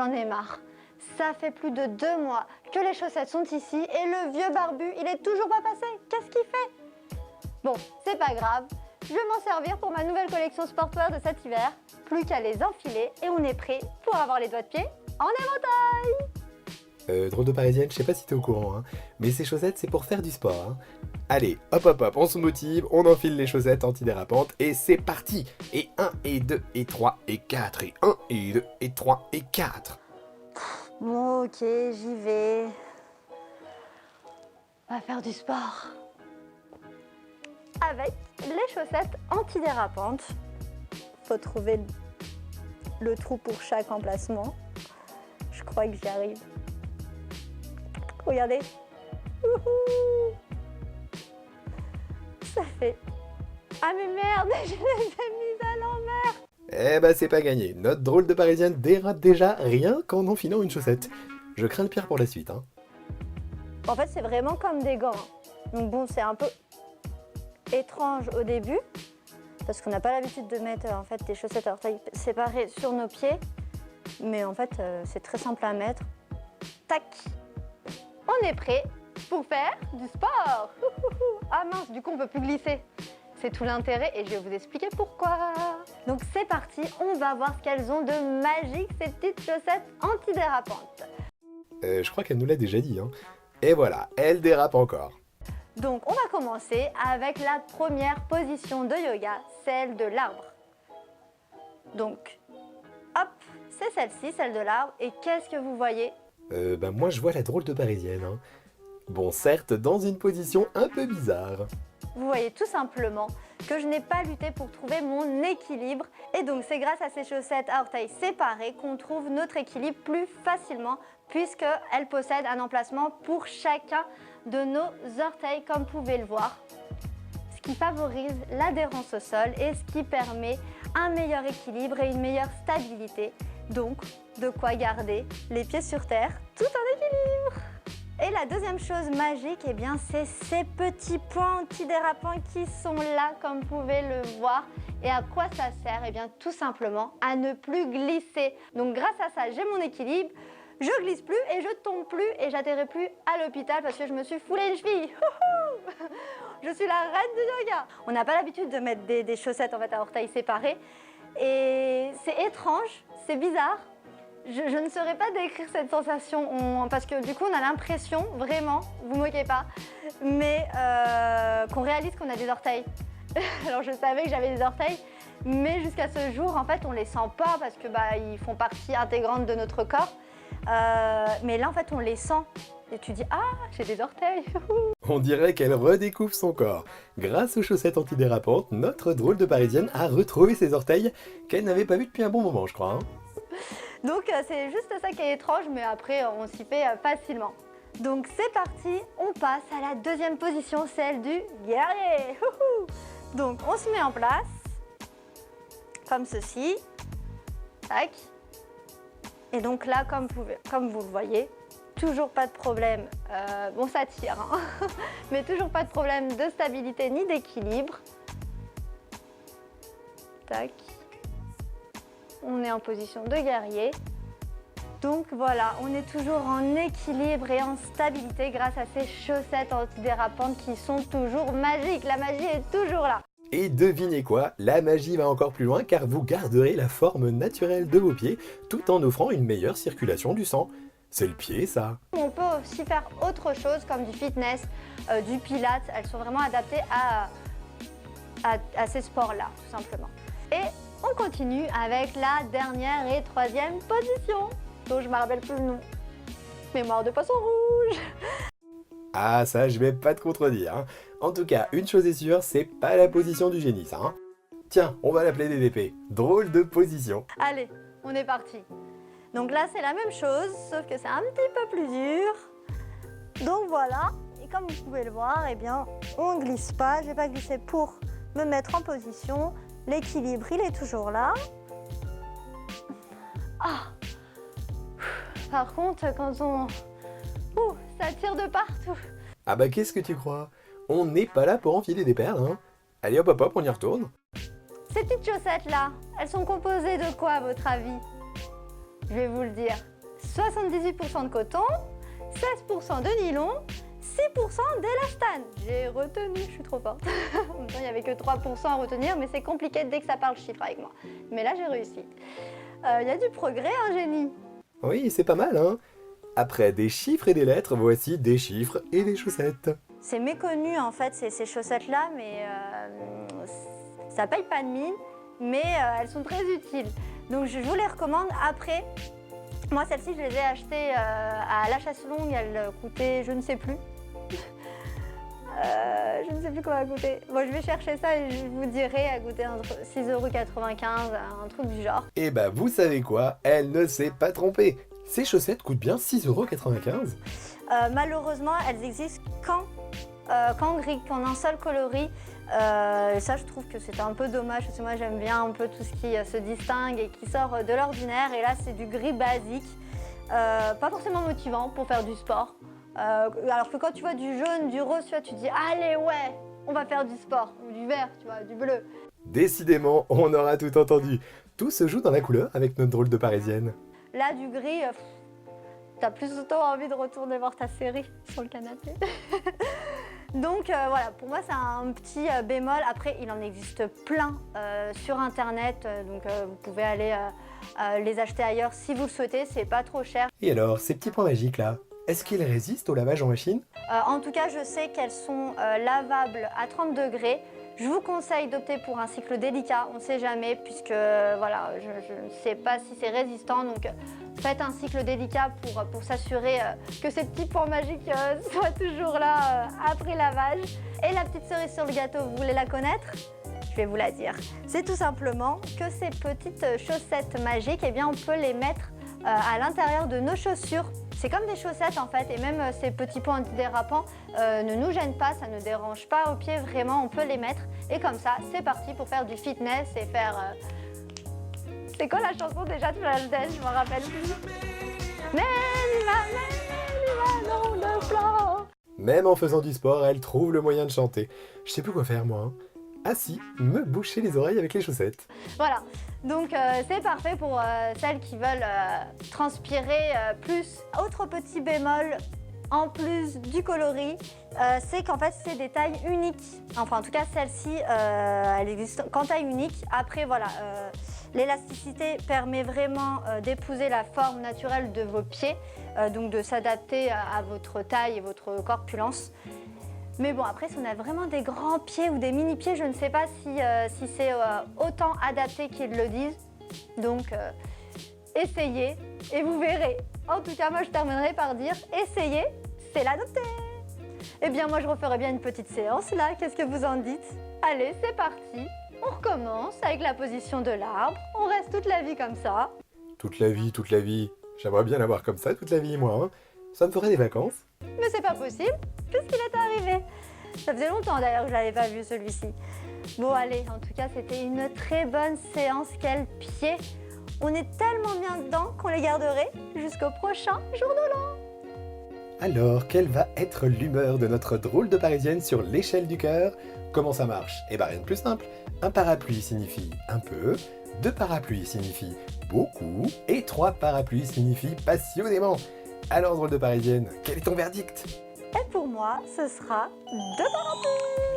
j'en ai marre. Ça fait plus de 2 mois que les chaussettes sont ici et le vieux barbu, il est toujours pas passé. Qu'est-ce qu'il fait? Bon, c'est pas grave. Je vais m'en servir pour ma nouvelle collection sportwear de cet hiver. Plus qu'à les enfiler et on est prêt pour avoir les doigts de pied en éventail. Drôle de parisienne, je sais pas si t'es au courant, hein, mais ces chaussettes c'est pour faire du sport. Hein. Allez, hop hop hop, on se motive, on enfile les chaussettes antidérapantes et c'est parti. Et 1, et 2, et 3, et 4, et 1, et 2, et 3, et 4. Bon, ok, j'y vais. On va faire du sport. Avec les chaussettes antidérapantes. Faut trouver le trou pour chaque emplacement. Je crois que j'y arrive. Regardez. Wouhou! Ça fait... Ah mais merde, je les ai mises à l'envers. Eh bah c'est pas gagné, notre drôle de parisienne dérape déjà rien qu'en enfilant une chaussette. Je crains le pire pour la suite. Hein. En fait c'est vraiment comme des gants. Donc bon, c'est un peu étrange au début. Parce qu'on n'a pas l'habitude de mettre en fait, des chaussettes à orteils séparées sur nos pieds. Mais en fait, c'est très simple à mettre. Tac! On est prêt pour faire du sport. Ah mince, du coup on ne peut plus glisser. C'est tout l'intérêt et je vais vous expliquer pourquoi. Donc c'est parti, on va voir ce qu'elles ont de magique, ces petites chaussettes antidérapantes. Je crois qu'elle nous l'a déjà dit. Hein. Et voilà, elle dérape encore. Donc on va commencer avec la première position de yoga, celle de l'arbre. Donc hop, c'est celle-ci, celle de l'arbre. Et qu'est-ce que vous voyez? Moi je vois la drôle de parisienne. Hein. Bon, certes, dans une position un peu bizarre. Vous voyez tout simplement que je n'ai pas lutté pour trouver mon équilibre. Et donc c'est grâce à ces chaussettes à orteils séparés qu'on trouve notre équilibre plus facilement puisqu'elles possèdent un emplacement pour chacun de nos orteils comme vous pouvez le voir. Ce qui favorise l'adhérence au sol et ce qui permet un meilleur équilibre et une meilleure stabilité. Donc de quoi garder les pieds sur terre tout en équilibre. Et la deuxième chose magique, eh bien, c'est ces petits points antidérapants qui sont là, comme vous pouvez le voir. Et à quoi ça sert? Eh bien, tout simplement à ne plus glisser. Donc, grâce à ça, j'ai mon équilibre, je glisse plus et je tombe plus et j'atterris plus à l'hôpital parce que je me suis foulé une cheville. Je suis la reine du yoga. On n'a pas l'habitude de mettre des chaussettes en fait, à orteils séparés. Et c'est étrange, c'est bizarre. Je ne saurais pas décrire cette sensation parce que du coup on a l'impression, vraiment, vous moquez pas, mais qu'on réalise qu'on a des orteils. Alors je savais que j'avais des orteils, mais jusqu'à ce jour en fait on les sent pas parce que ils font partie intégrante de notre corps. Mais là en fait on les sent et tu dis ah j'ai des orteils. On dirait qu'elle redécouvre son corps. Grâce aux chaussettes antidérapantes, notre drôle de parisienne a retrouvé ses orteils qu'elle n'avait pas vus depuis un bon moment je crois. Hein. Donc c'est juste ça qui est étrange, mais après on s'y fait facilement. Donc c'est parti, on passe à la deuxième position, celle du guerrier. Donc on se met en place, comme ceci. Tac. Et donc là, comme vous le voyez, toujours pas de problème, bon ça tire, hein. Mais toujours pas de problème de stabilité ni d'équilibre. Tac. On est en position de guerrier. Donc voilà, on est toujours en équilibre et en stabilité grâce à ces chaussettes antidérapantes qui sont toujours magiques. La magie est toujours là. Et devinez quoi, la magie va encore plus loin car vous garderez la forme naturelle de vos pieds tout en offrant une meilleure circulation du sang. C'est le pied ça. On peut aussi faire autre chose comme du fitness, du pilates. Elles sont vraiment adaptées à ces sports-là, tout simplement. Et on continue avec la dernière et troisième position, dont je ne me rappelle plus le nom. Mémoire de poisson rouge. Ah ça, je vais pas te contredire. Hein. En tout cas, une chose est sûre, c'est pas la position du génie ça. Hein. Tiens, on va l'appeler DDP. Drôle de position. Allez, on est parti. Donc là, c'est la même chose, sauf que c'est un petit peu plus dur. Donc voilà, et comme vous pouvez le voir, eh bien, on ne glisse pas. Je ne vais pas glisser pour me mettre en position. L'équilibre, il est toujours là. Ah. Par contre, quand on... ça tire de partout. Ah bah qu'est-ce que tu crois? On n'est pas là pour enfiler des perles, hein. Allez hop hop hop, on y retourne. Ces petites chaussettes là, elles sont composées de quoi à votre avis? Je vais vous le dire. 78% de coton, 16% de nylon, 6% d'élastane. J'ai retenu, je suis trop forte. En même temps, il n'y avait que 3% à retenir, mais c'est compliqué dès que ça parle chiffres avec moi. Mais là, j'ai réussi. Il y a du progrès, hein, génie. Oui, c'est pas mal, hein. Après des chiffres et des lettres, voici des chiffres et des chaussettes. C'est méconnu, en fait, ces chaussettes-là, mais ça paye pas de mine, mais elles sont très utiles. Donc, je vous les recommande. Après, moi, celles-ci, je les ai achetées à la chasse longue. Elles coûtaient, je ne sais plus. Je ne sais plus comment elle coûtait. Bon, je vais chercher ça et je vous dirai, elle coûtait entre 6,95 €, un truc du genre. Et bah vous savez quoi, elle ne s'est pas trompée. Ces chaussettes coûtent bien 6,95 €. Malheureusement, elles existent qu'en gris, qu'en un seul coloris. Ça, je trouve que c'est un peu dommage parce que moi, j'aime bien un peu tout ce qui se distingue et qui sort de l'ordinaire. Et là, c'est du gris basique, pas forcément motivant pour faire du sport. Alors que quand tu vois du jaune, du rose, tu vois, tu te dis allez ouais, on va faire du sport, ou du vert, tu vois, du bleu. Décidément, on aura tout entendu. Tout se joue dans la couleur avec notre drôle de parisienne. Là, du gris, t'as plus autant envie de retourner voir ta série sur le canapé. Donc voilà, pour moi c'est un petit bémol. Après, il en existe plein sur internet, donc vous pouvez aller les acheter ailleurs si vous le souhaitez, c'est pas trop cher. Et alors, ces petits points magiques là, est-ce qu'ils résistent au lavage en machine? En tout cas, je sais qu'elles sont lavables à 30 degrés. Je vous conseille d'opter pour un cycle délicat, on ne sait jamais, puisque voilà, je ne sais pas si c'est résistant. Donc faites un cycle délicat pour s'assurer que ces petits points magiques soient toujours là après lavage. Et la petite cerise sur le gâteau, vous voulez la connaître? Je vais vous la dire. C'est tout simplement que ces petites chaussettes magiques, eh bien, on peut les mettre à l'intérieur de nos chaussures. C'est comme des chaussettes en fait, et même ces petits points antidérapants ne nous gênent pas, ça ne dérange pas aux pieds, vraiment on peut les mettre. Et comme ça, c'est parti pour faire du fitness et faire... C'est quoi la chanson déjà de Flashdance? Je me rappelle plus. Non, de flanc. Même en faisant du sport, elle trouve le moyen de chanter. Je sais plus quoi faire moi. Assis, me boucher les oreilles avec les chaussettes. Voilà, donc c'est parfait pour celles qui veulent transpirer plus. Autre petit bémol, en plus du coloris, c'est qu'en fait c'est des tailles uniques. Enfin en tout cas celle-ci, elle existe qu'en taille unique. Après voilà, l'élasticité permet vraiment d'épouser la forme naturelle de vos pieds, donc de s'adapter à votre taille et votre corpulence. Mais bon, après, si on a vraiment des grands pieds ou des mini-pieds, je ne sais pas si c'est autant adapté qu'ils le disent. Donc, essayez et vous verrez. En tout cas, moi, je terminerai par dire essayez, c'est l'adopter. Eh bien, moi, je referai bien une petite séance là. Qu'est-ce que vous en dites? Allez, c'est parti. On recommence avec la position de l'arbre. On reste toute la vie comme ça. Toute la vie, toute la vie. J'aimerais bien l'avoir comme ça toute la vie, moi. Ça me ferait des vacances. Mais c'est pas possible, puisqu'il est arrivé. Ça faisait longtemps d'ailleurs que je l'avais pas vu celui-ci. Bon allez, en tout cas c'était une très bonne séance. Quel pied! On est tellement bien dedans qu'on les garderait jusqu'au prochain jour de l'an. Alors, quelle va être l'humeur de notre drôle de parisienne sur l'échelle du cœur? Comment ça marche? Eh ben rien de plus simple. Un parapluie signifie un peu, 2 parapluies signifie beaucoup, et 3 parapluies signifie passionnément. Alors, drôle de parisienne, quel est ton verdict? Et pour moi, ce sera 2 parapluies.